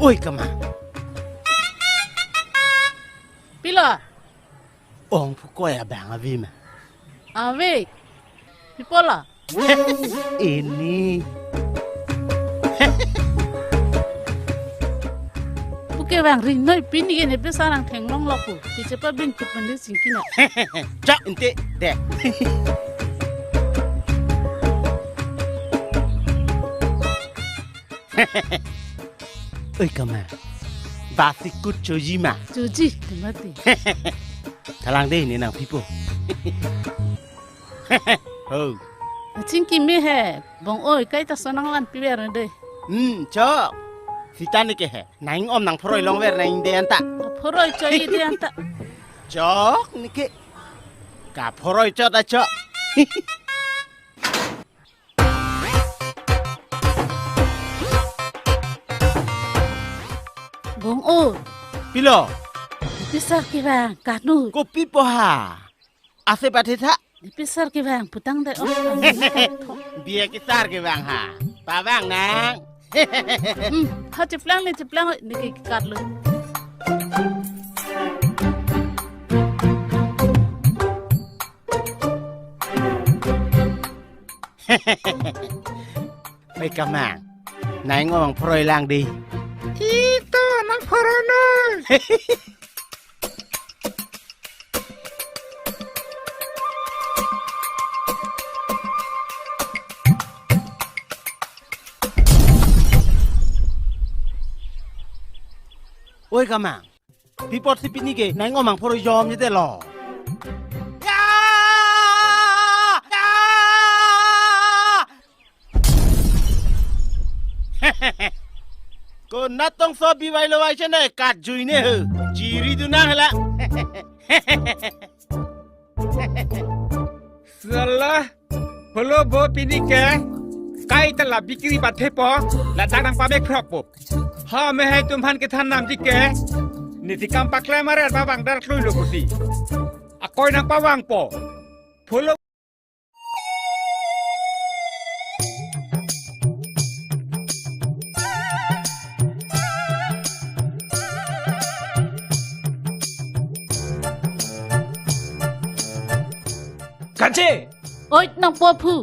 Oi, kama. Pila. Ong pukoi abang avima. Ave. Pipola. Ini. Buke bang ring noi pini ke ne pesarang thenglong laku. Picepa bin kupande singkina. Cak ente deh. Oi, kama. Basikut chojima. Cuci mati. Talang deh ni nang pipo. Oh. Cingki me he. Bong oi kai ta sonang lan piber de. Cok. Sita ni ke he. Naing om nang proi long ver naing de anta. Phoroi choi de anta. Cok ni ke. Ka proi cok da cok. Bong oi. Pilo. Pisar ki bang kanu. Ko pipo ha. Ase pateta. Pisar ki bang putang de. Biar kita ke bang ha. Pa bang nang. Ha ceplang ni ke kat lu. Oi, kama. Naing om proi lang di. Ito, nagparano. Oi, kama. Pipot si pini ke. Naing om proi jom je de lo. Ko natong so biwai lo wai chane kat jui ne hu. Jiri du na hala. Salah. Polo bo pini ke. Kai telah bikiri bathe po. La tanang pabe krop po. Ha me hai tumhan ke than nam ji ke. Niti kam pakle mare babang dar klui lo puti. Akoi nang pawang po. Polo Kancing! Oi nang po phu.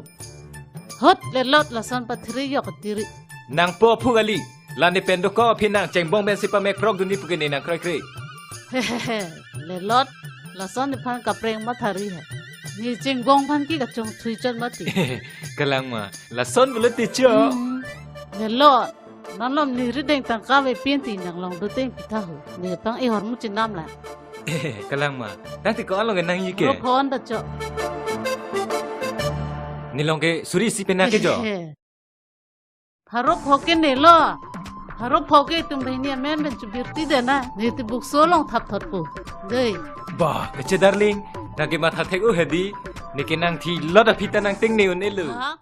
Hot le lot la san patri yok tiri. Nang po pu gali lan dependo ko pinang cengbong ben sipa mek prog duni pugene nang krai krai. Le lot la san de phan ka preng ma thari hai. Ni ching gong phan ki ka chong thui chan mati. Kalang ma la son bulet ti cho. Le lot nan lom ni ri deng tang ka ve pien ti nang long do teng pi tha hu. Ni pang e hor mu chin nam la. Kalang ma nanti ko along nang yi ke. Ro phon da cho. Nilong ke suri si pena ke jo. Haro phoke ne lo. Haro phoke tum bhainia men ben chu birti de na. Ni ti buk so long thap thot pu. Dei. Bah, kece darling. Nagi matha thek u hedi. Nikinang thi lot of hita nang ting ni un elu. Ha?